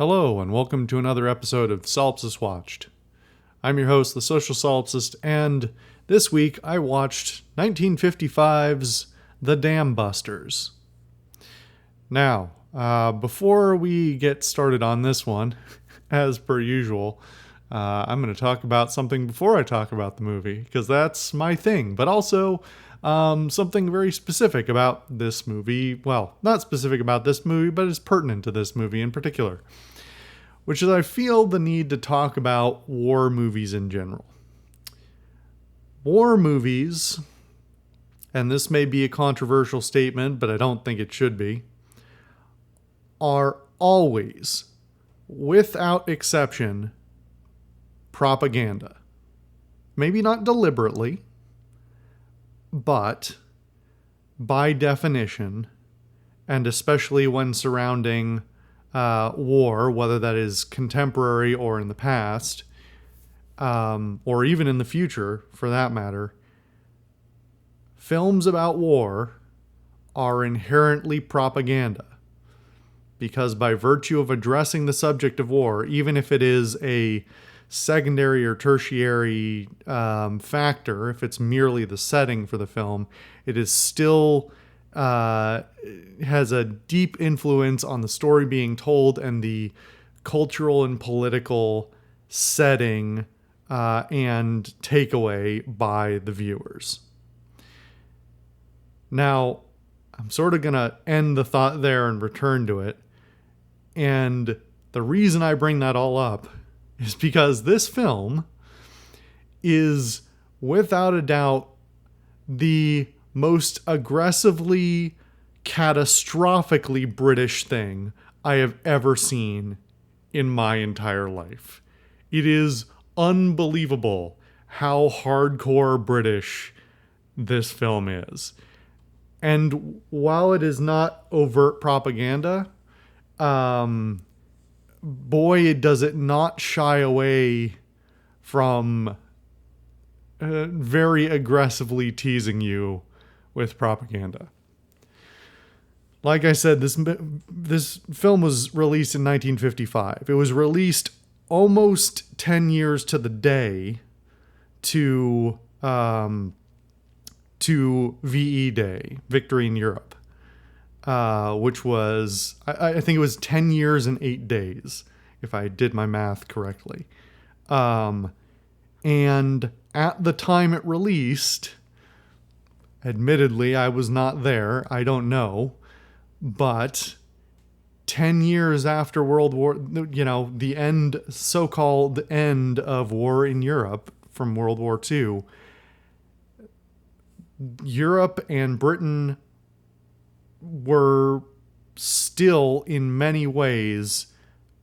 Hello, and welcome to another episode of Solipsist Watched. I'm your host, the Social Solipsist, and this week I watched 1955's The Dam Busters. Now, before we get started on this one, as per usual, I'm going to talk about something before I talk about the movie, because that's my thing, but also something very specific about this movie. Well, not specific about this movie, but is pertinent to this movie in particular, which is I feel the need to talk about war movies in general. War movies, and this may be a controversial statement, but I don't think it should be, are always, without exception, propaganda. Maybe not deliberately, but by definition, and especially when surrounding war, whether that is contemporary or in the past, or even in the future for that matter, films about war are inherently propaganda. Because by virtue of addressing the subject of war, even if it is a secondary or tertiary factor, if it's merely the setting for the film, it is still has a deep influence on the story being told and the cultural and political setting and takeaway by the viewers. Now, I'm sort of going to end the thought there and return to it. And the reason I bring that all up is because this film is, without a doubt, the most aggressively, catastrophically British thing I have ever seen in my entire life. It is unbelievable how hardcore British this film is. And while it is not overt propaganda, boy, does it not shy away from very aggressively teasing you with propaganda. Like I said, this film was released in 1955. It was released almost 10 years to the day to VE Day, Victory in Europe, which was, I think it was 10 years and 8 days, if I did my math correctly. And at the time it released, admittedly, I was not there. I don't know. But 10 years after World War, the end, so-called end of war in Europe from World War II, Europe and Britain were still, in many ways,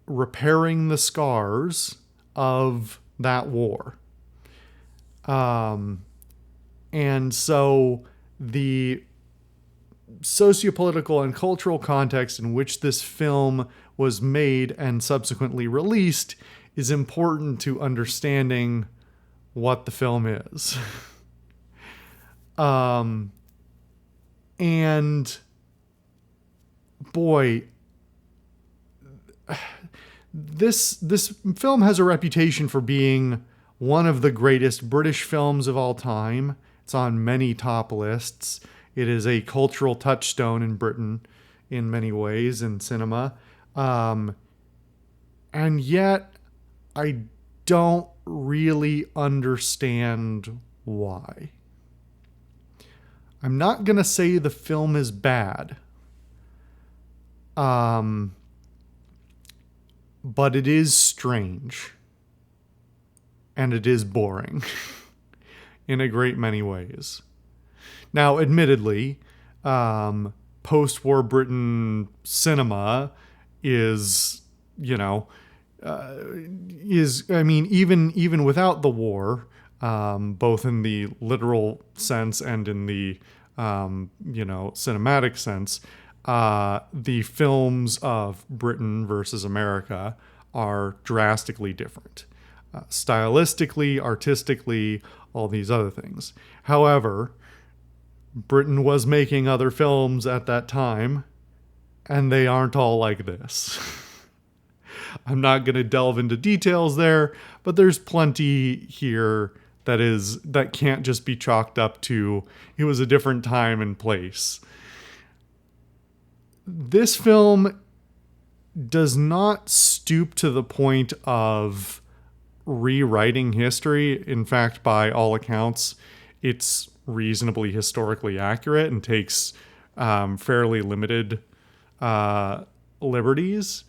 repairing the scars of that war. And so the sociopolitical and cultural context in which this film was made and subsequently released is important to understanding what the film is. And boy, this film has a reputation for being one of the greatest British films of all time. It's on many top lists. It is a cultural touchstone in Britain in many ways in cinema. And yet I don't really understand why. I'm not going to say the film is bad. But it is strange. And it is boring. In a great many ways. Now, admittedly, post-war Britain cinema is, even without the war, both in the literal sense and in the, cinematic sense, the films of Britain versus America are drastically different. Stylistically, artistically, all these other things. However, Britain was making other films at that time, and they aren't all like this. I'm not going to delve into details there, but there's plenty here that can't just be chalked up to it was a different time and place. This film does not stoop to the point of rewriting history. In fact, by all accounts, it's reasonably historically accurate and takes fairly limited liberties.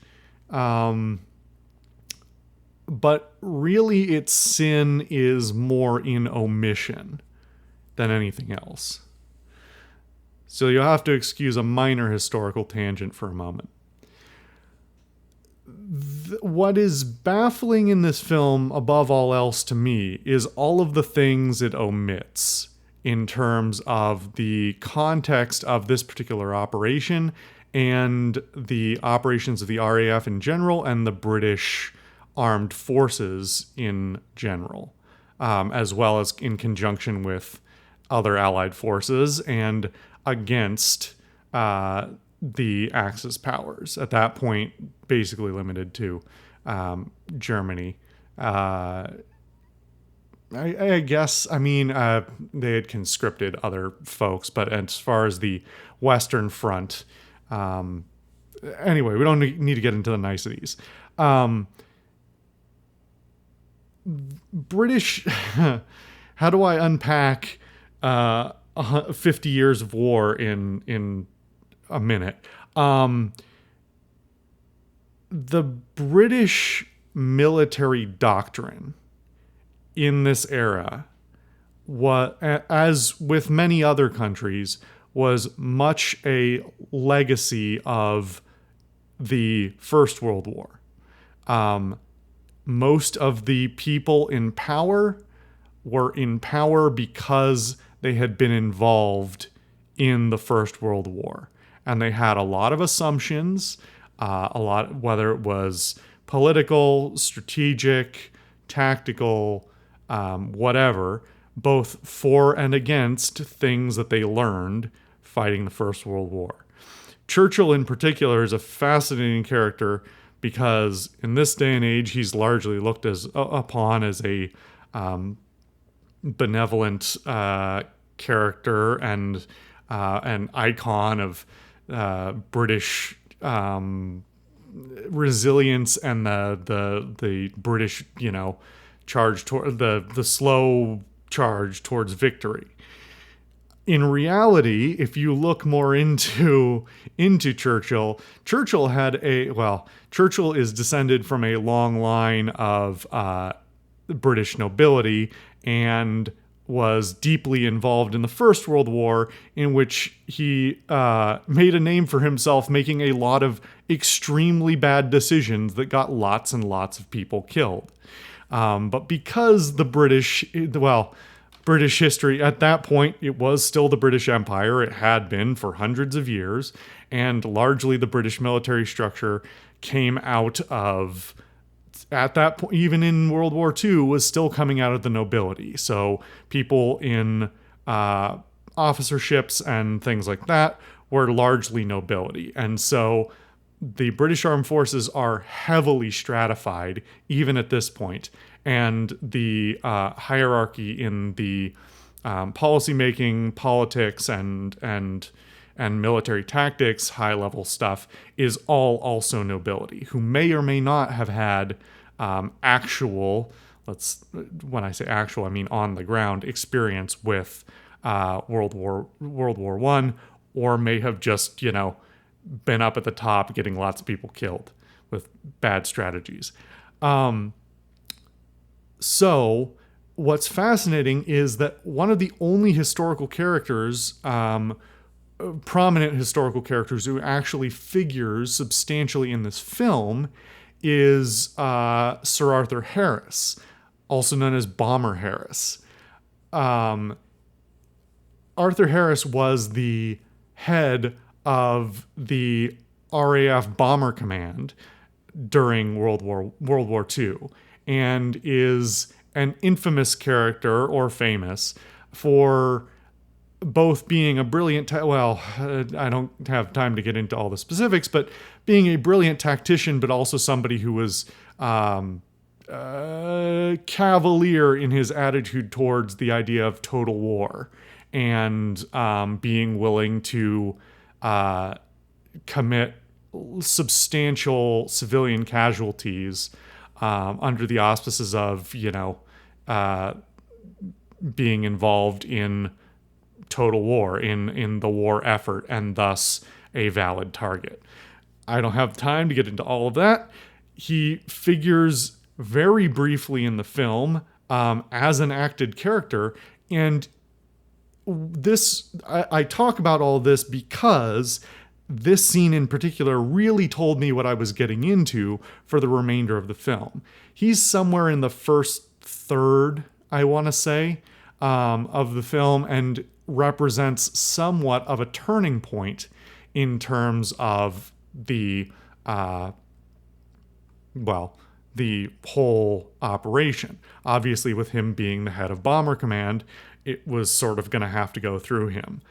But really, its sin is more in omission than anything else. So you'll have to excuse a minor historical tangent for a moment. What is baffling in this film, above all else to me, is all of the things it omits in terms of the context of this particular operation and the operations of the RAF in general and the British armed forces in general, as well as in conjunction with other allied forces and against the Axis powers. At that point, basically limited to Germany. I guess, I mean, they had conscripted other folks, but as far as the Western Front, anyway, we don't need to get into the niceties. British, how do I unpack 50 years of war in a minute? The British military doctrine in this era, as with many other countries, was much a legacy of the First World War. Most of the people in power were in power because they had been involved in the First World War. And they had a lot of assumptions, whether it was political, strategic, tactical, whatever, both for and against things that they learned fighting the First World War. Churchill in particular is a fascinating character because in this day and age, he's largely looked upon as a benevolent character and an icon of British resilience and the British, charge toward the slow charge towards victory. In reality, if you look more into Churchill, Churchill is descended from a long line of British nobility and was deeply involved in the First World War, in which he made a name for himself making a lot of extremely bad decisions that got lots and lots of people killed. But because the British history, at that point, it was still the British Empire. It had been for hundreds of years. And largely the British military structure came out of, at that point, even in World War II, was still coming out of the nobility. So people in officerships and things like that were largely nobility. And so the British Armed Forces are heavily stratified, even at this point. And the hierarchy in the policymaking, politics, and military tactics, high-level stuff, is all also nobility, who may or may not have had actual, when I say actual, I mean on the ground experience with World War I, or may have just, been up at the top getting lots of people killed with bad strategies. So what's fascinating is that one of the only historical characters, prominent historical characters who actually figures substantially in this film is Sir Arthur Harris, also known as Bomber Harris. Arthur Harris was the head of the RAF Bomber Command during World War II, and is an infamous character, or famous, for both being a brilliant, I don't have time to get into all the specifics, but being a brilliant tactician, but also somebody who was cavalier in his attitude towards the idea of total war, and being willing to commit substantial civilian casualties under the auspices of, being involved in total war, in the war effort, and thus a valid target. I don't have time to get into all of that. He figures very briefly in the film as an acted character, and I talk about all this because this scene in particular really told me what I was getting into for the remainder of the film. He's somewhere in the first third, I want to say, of the film, and represents somewhat of a turning point in terms of the whole operation. Obviously, with him being the head of Bomber Command, it was sort of going to have to go through him.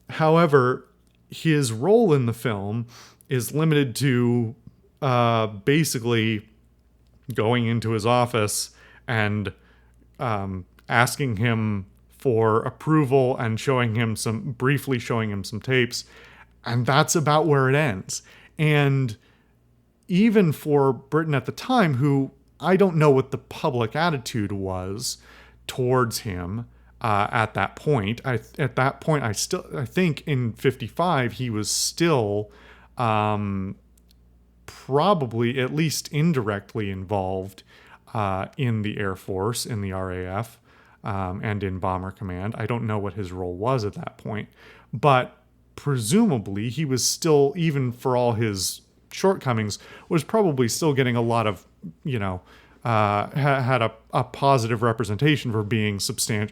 However, his role in the film is limited to basically going into his office and asking him for approval and briefly showing him some tapes, and that's about where it ends. And even for Britain at the time, who I don't know what the public attitude was towards him at that point. I think in 55 he was still probably at least indirectly involved in the Air Force, in the RAF, and in Bomber Command. I don't know what his role was at that point, but presumably he was still, even for all his shortcomings, was probably still getting a lot of, had a positive representation for being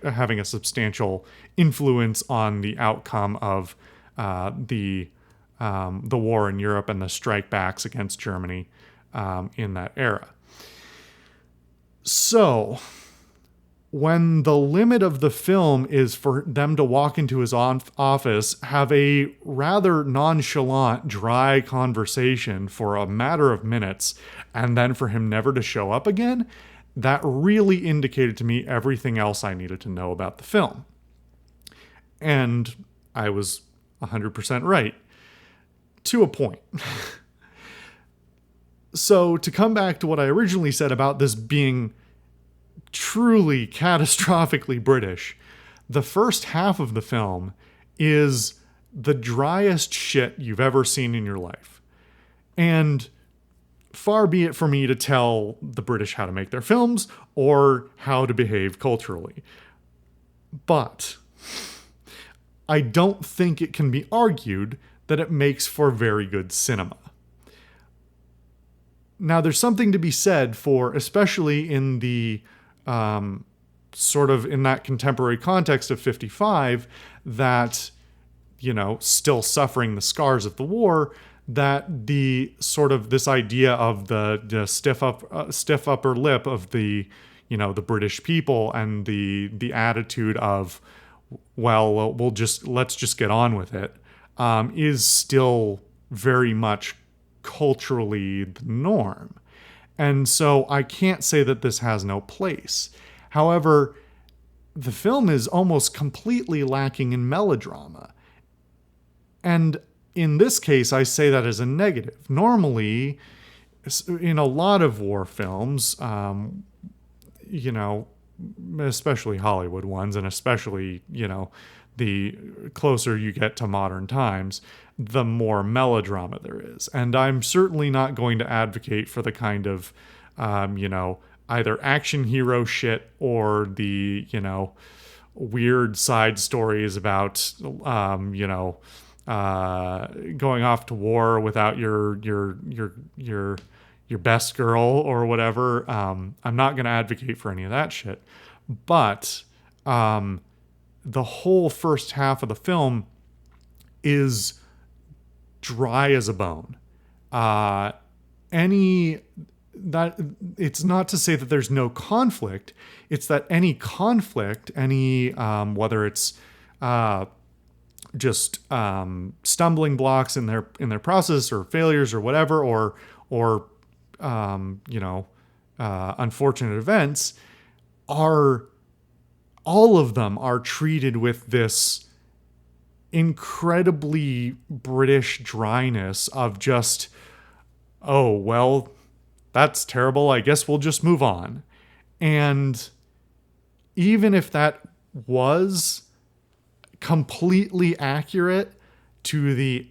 having a substantial influence on the outcome of the war in Europe and the strikebacks against Germany in that era. So, when the limit of the film is for them to walk into his office, have a rather nonchalant, dry conversation for a matter of minutes, and then for him never to show up again, that really indicated to me everything else I needed to know about the film. And I was 100% right. To a point. So, to come back to what I originally said about this being truly catastrophically British, the first half of the film is the driest shit you've ever seen in your life. And far be it for me to tell the British how to make their films or how to behave culturally. But I don't think it can be argued that it makes for very good cinema. Now, there's something to be said for, especially in the sort of in that contemporary context of 55, that, still suffering the scars of the war, that the sort of this idea of the stiff upper lip of the British people, and the attitude of, let's just get on with it, is still very much culturally the norm. And so I can't say that this has no place. However, the film is almost completely lacking in melodrama. And in this case, I say that as a negative. Normally, in a lot of war films, especially Hollywood ones, and especially, the closer you get to modern times, the more melodrama there is. And I'm certainly not going to advocate for the kind of, either action hero shit or the, weird side stories about, going off to war without your best girl or whatever. I'm not going to advocate for any of that shit. But the whole first half of the film is dry as a bone. that it's not to say that there's no conflict. It's that any conflict, any whether it's just stumbling blocks in their process, or failures, or whatever, or unfortunate events, are all of them are treated with this incredibly British dryness of just, oh, well, that's terrible, I guess we'll just move on. And even if that was completely accurate to the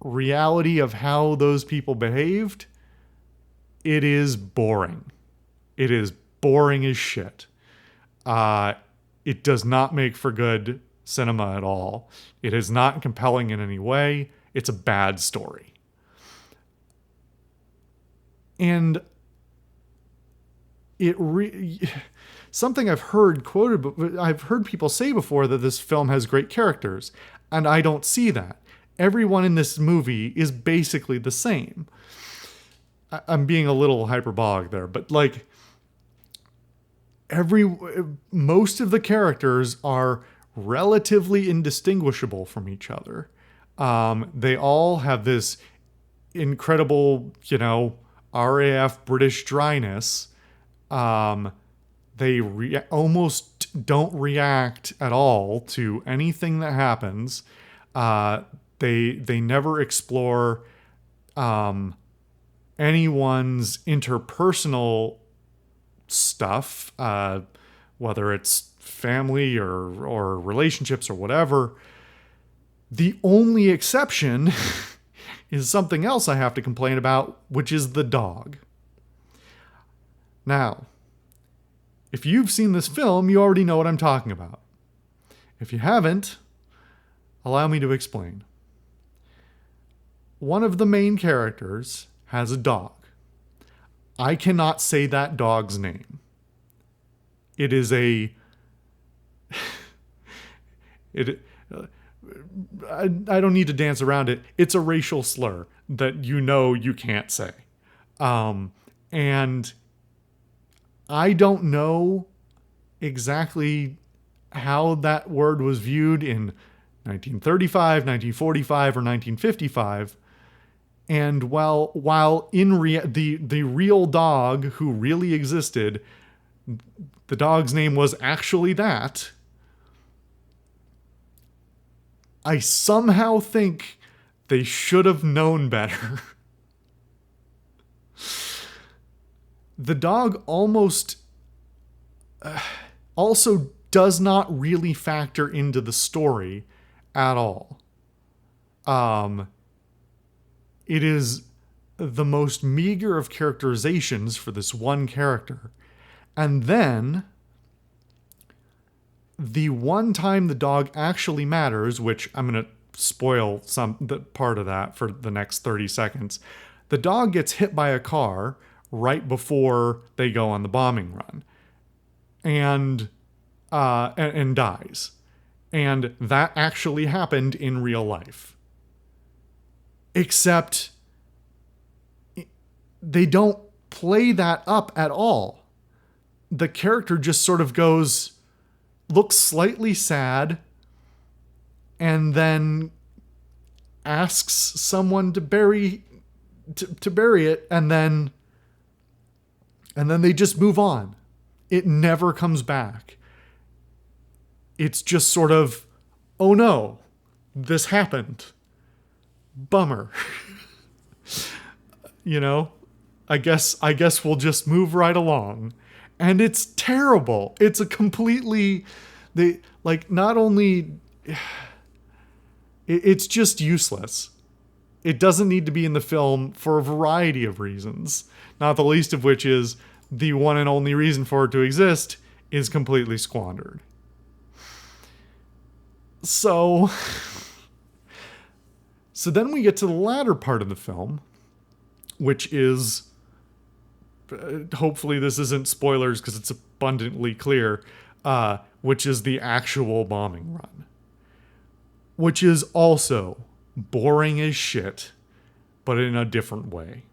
reality of how those people behaved, it is boring. It is boring as shit. It does not make for good cinema at all. It is not compelling in any way. It's a bad story. And something I've heard quoted, but I've heard people say before that this film has great characters, and I don't see that. Everyone in this movie is basically the same. I'm being a little hyperbolic there, but like most of the characters are relatively indistinguishable from each other. They all have this incredible, RAF British dryness. They almost don't react at all to anything that happens. They never explore anyone's interpersonal stuff, whether it's family or relationships or whatever. The only exception is something else I have to complain about, which is the dog. Now, if you've seen this film, you already know what I'm talking about. If you haven't, allow me to explain. One of the main characters has a dog. I cannot say that dog's name. It is I don't need to dance around it. It's a racial slur that you can't say. And I don't know exactly how that word was viewed in 1935, 1945, or 1955. And while in the real dog who really existed, the dog's name was actually that, I somehow think they should have known better. The dog also does not really factor into the story at all. It is the most meager of characterizations for this one character. And then, the one time the dog actually matters, which I'm going to spoil part of that for the next 30 seconds, the dog gets hit by a car right before they go on the bombing run, and dies. And that actually happened in real life. Except they don't play that up at all. The character just sort of looks slightly sad, and then asks someone to bury it, and then they just move on. It never comes back. It's just sort of, oh no, this happened. Bummer. I guess we'll just move right along. And it's terrible. It's a completely, not only, it's just useless. It doesn't need to be in the film for a variety of reasons, not the least of which is the one and only reason for it to exist is completely squandered. So then we get to the latter part of the film, which is, hopefully this isn't spoilers because it's abundantly clear, which is the actual bombing run. Which is also boring as shit, but in a different way.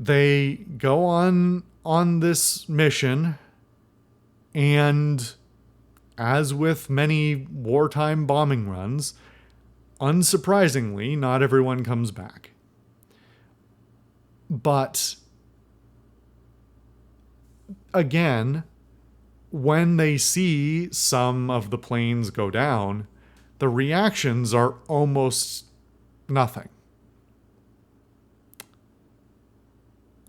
They go on this mission, and as with many wartime bombing runs, unsurprisingly, not everyone comes back. But again, when they see some of the planes go down, the reactions are almost nothing.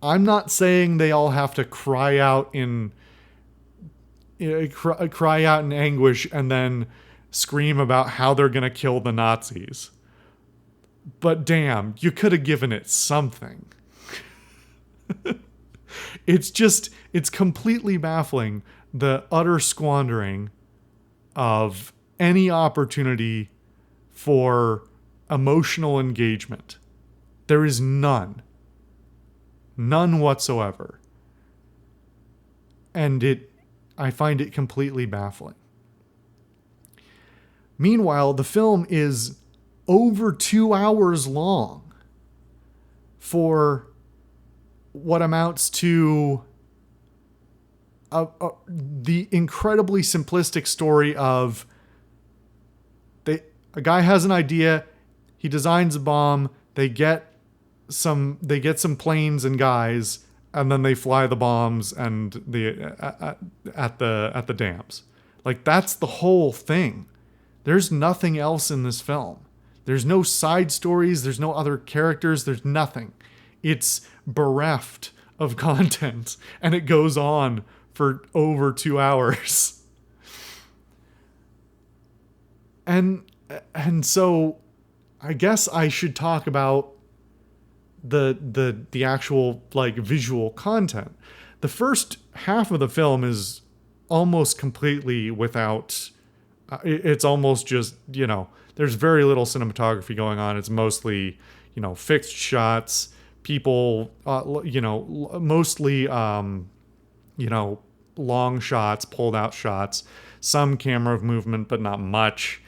I'm not saying they all have to cry out in anguish and then scream about how they're going to kill the Nazis. But damn, you could have given it something. It's completely baffling, the utter squandering of any opportunity for emotional engagement. There is none. None whatsoever. And I find it completely baffling. Meanwhile, the film is over 2 hours long for what amounts to the incredibly simplistic story of a guy has an idea, he designs a bomb, they get some planes and guys, and then they fly the bombs and at the dams. Like, that's the whole thing. There's nothing else in this film. There's no side stories, there's no other characters, there's nothing. It's bereft of content, and it goes on for over 2 hours. And so I guess I should talk about the actual, like, visual content. The first half of the film is almost completely without it's almost just, there's very little cinematography going on. It's mostly, fixed shots, people, mostly, long shots, pulled out shots, some camera movement, but not much.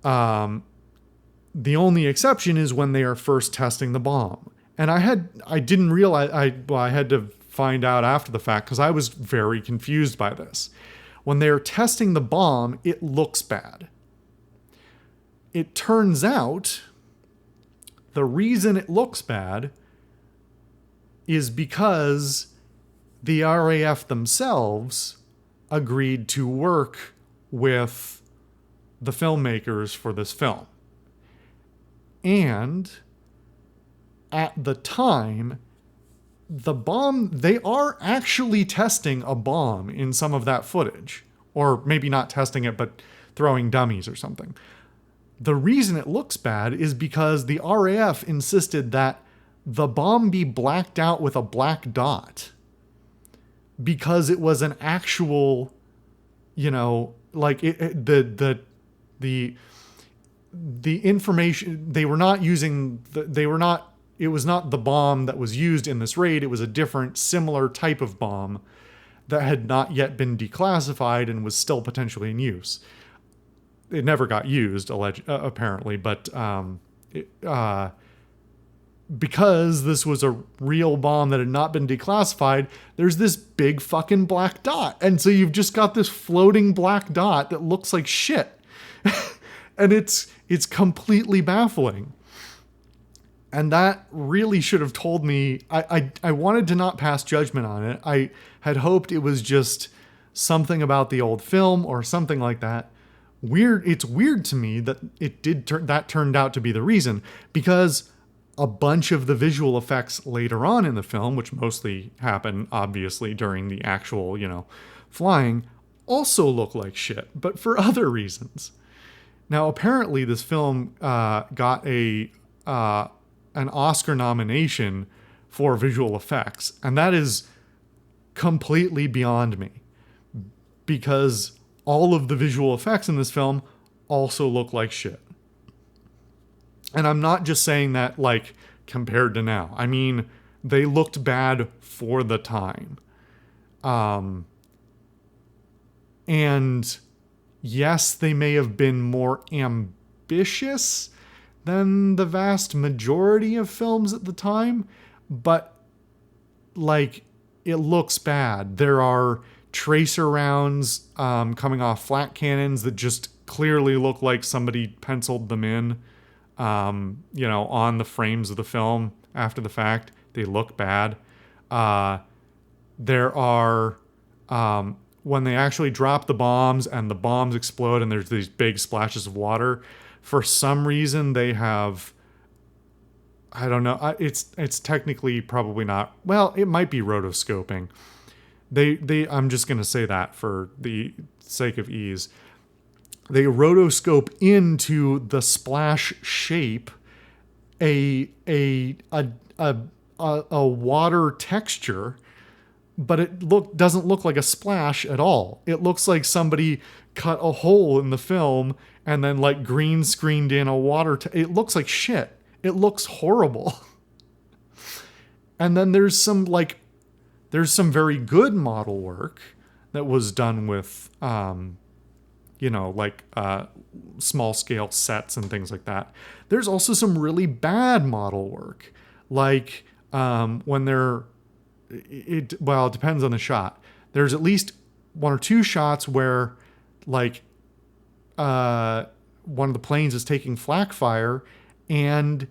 The only exception is when they are first testing the bomb. And I didn't realize, I had to find out after the fact, because I was very confused by this. When they're testing the bomb, it looks bad. It turns out the reason it looks bad is because the RAF themselves agreed to work with the filmmakers for this film. And at the time, the bomb, they are actually testing a bomb in some of that footage. Or maybe not testing it, but throwing dummies or something. The reason it looks bad is because the RAF insisted that the bomb be blacked out with a black dot. Because it was an actual, the information, it was not the bomb that was used in this raid. It was a different, similar type of bomb that had not yet been declassified and was still potentially in use. It never got used, apparently, but because this was a real bomb that had not been declassified, there's this big fucking black dot. And so you've just got this floating black dot that looks like shit. And it's completely baffling. And that really should have told me, I wanted to not pass judgment on it. I had hoped it was just something about the old film or something like that. It's weird to me that that turned out to be the reason, because a bunch of the visual effects later on in the film, which mostly happen obviously during the actual, flying, also look like shit, but for other reasons. Now, apparently this film got an Oscar nomination for visual effects, and that is completely beyond me, because all of the visual effects in this film also look like shit. And I'm not just saying that, like, compared to now. I mean, they looked bad for the time. And yes, they may have been more ambitious than the vast majority of films at the time, but like, it looks bad. There are tracer rounds coming off flat cannons that just clearly look like somebody penciled them in, on the frames of the film after the fact. They look bad. There are, when they actually drop the bombs and the bombs explode and there's these big splashes of water, for some reason they have, I don't know, it's technically probably not, well, it might be rotoscoping. I'm just going to say that for the sake of ease. They rotoscope into the splash shape a water texture, but it doesn't look like a splash at all. It looks like somebody cut a hole in the film and then like green screened in a water. It looks like shit. It looks horrible. And then there's some very good model work that was done with, small scale sets and things like that. There's also some really bad model work, like when it depends on the shot. There's at least one or two shots where like one of the planes is taking flak fire and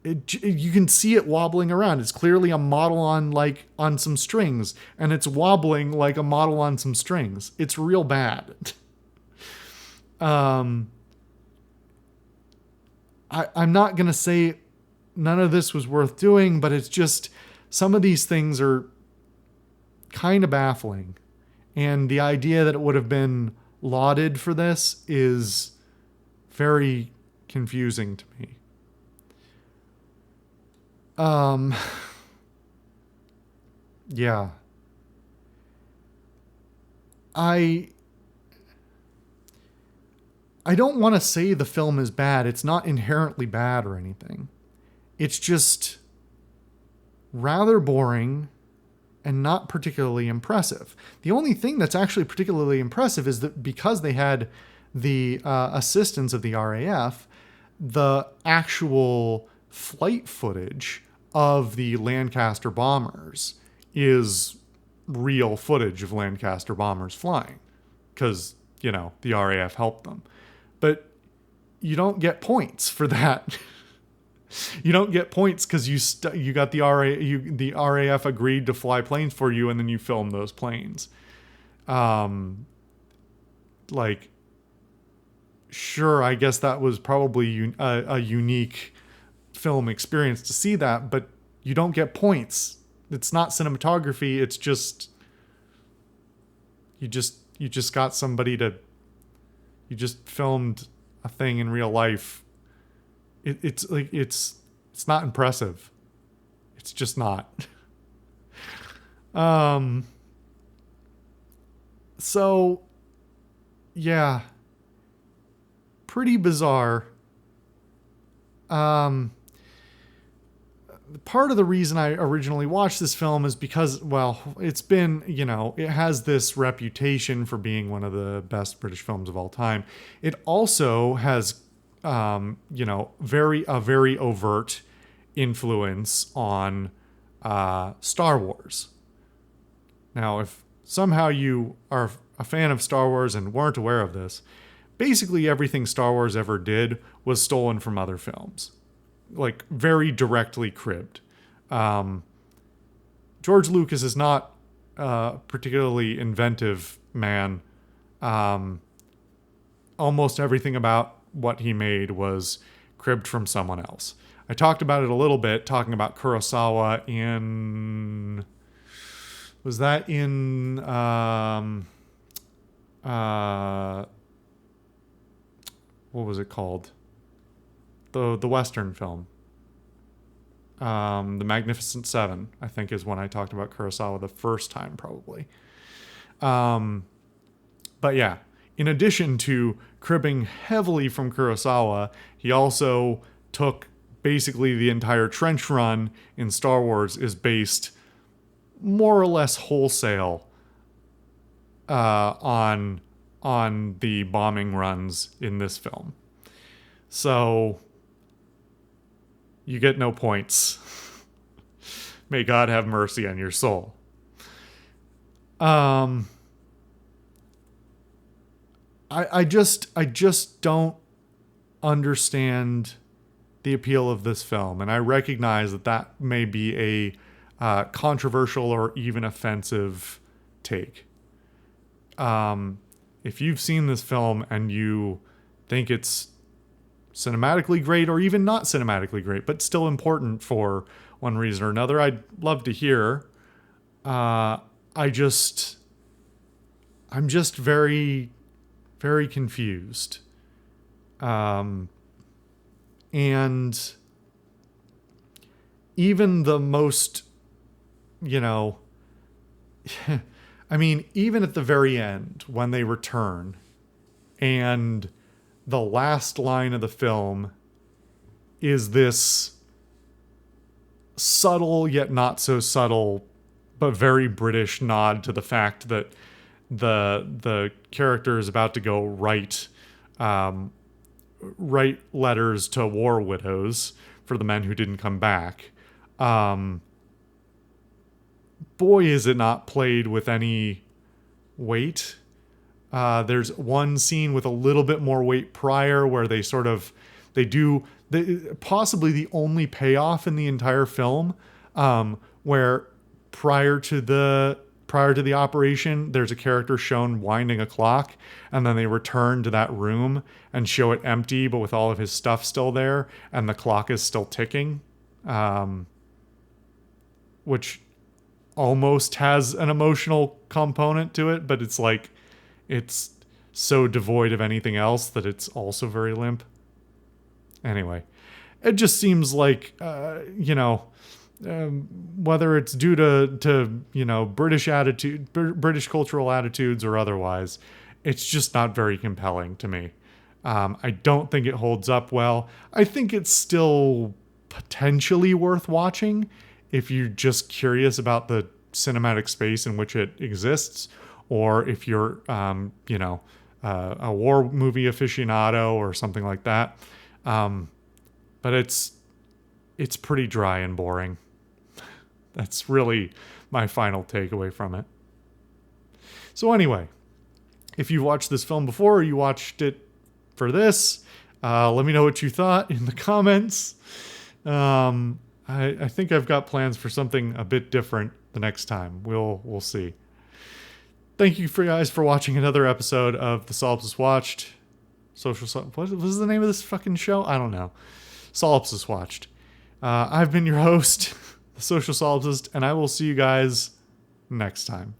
you can see it wobbling around. It's clearly a model on some strings, and it's wobbling like a model on some strings. It's real bad. I'm not going to say none of this was worth doing, but it's just some of these things are kind of baffling. And the idea that it would have been lauded for this is very confusing to me. Yeah. I don't want to say the film is bad. It's not inherently bad or anything. It's just rather boring and not particularly impressive. The only thing that's actually particularly impressive is that because they had the assistance of the RAF, the actual flight footage of the Lancaster bombers is real footage of Lancaster bombers flying, because, the RAF helped them. But you don't get points for that. You don't get points because you got the RAF agreed to fly planes for you, and then you film those planes. Sure, I guess that was probably a unique film experience to see that, but you don't get points. It's not cinematography. It's just you just got somebody to, you just filmed a thing in real life. It's not impressive. It's just not. So yeah, pretty bizarre. Part of the reason I originally watched this film is because, it's been, it has this reputation for being one of the best British films of all time. It also has, very overt influence on Star Wars. Now, if somehow you are a fan of Star Wars and weren't aware of this, basically everything Star Wars ever did was stolen from other films. Like, very directly cribbed. George Lucas is not a particularly inventive man. Almost everything about what he made was cribbed from someone else. I talked about it a little bit, talking about Kurosawa in... Was that in... what was it called? The Western film. The Magnificent Seven, I think, is when I talked about Kurosawa the first time, probably. But yeah, in addition to cribbing heavily from Kurosawa, he also took basically the entire trench run in Star Wars is based more or less wholesale on the bombing runs in this film. So you get no points May God have mercy on your soul. I just don't understand the appeal of this film, and I recognize that may be a controversial or even offensive take. If you've seen this film and you think it's cinematically great or even not cinematically great, but still important for one reason or another, I'd love to hear. I'm just very, very confused. And even the most, I mean, even at the very end, when they return, and the last line of the film is this subtle yet not so subtle, but very British nod to the fact that the character is about to go write letters to war widows for the men who didn't come back. Boy, is it not played with any weight. There's one scene with a little bit more weight prior where they possibly the only payoff in the entire film, where prior to the operation, there's a character shown winding a clock, and then they return to that room and show it empty, but with all of his stuff still there, and the clock is still ticking, which almost has an emotional component to it, but it's like, it's so devoid of anything else that it's also very limp. Anyway, it just seems like, whether it's due to British cultural attitudes or otherwise, it's just not very compelling to me. I don't think it holds up well. I think it's still potentially worth watching if you're just curious about the cinematic space in which it exists, or if you're, a war movie aficionado or something like that. But it's pretty dry and boring. That's really my final takeaway from it. So anyway, if you watched this film before or you watched it for this, let me know what you thought in the comments. I think I've got plans for something a bit different the next time. We'll see. Thank you guys for watching another episode of the Solipsist Watched. What was the name of this fucking show? I don't know. Solipsist Watched. I've been your host, the Social Solipsist, and I will see you guys next time.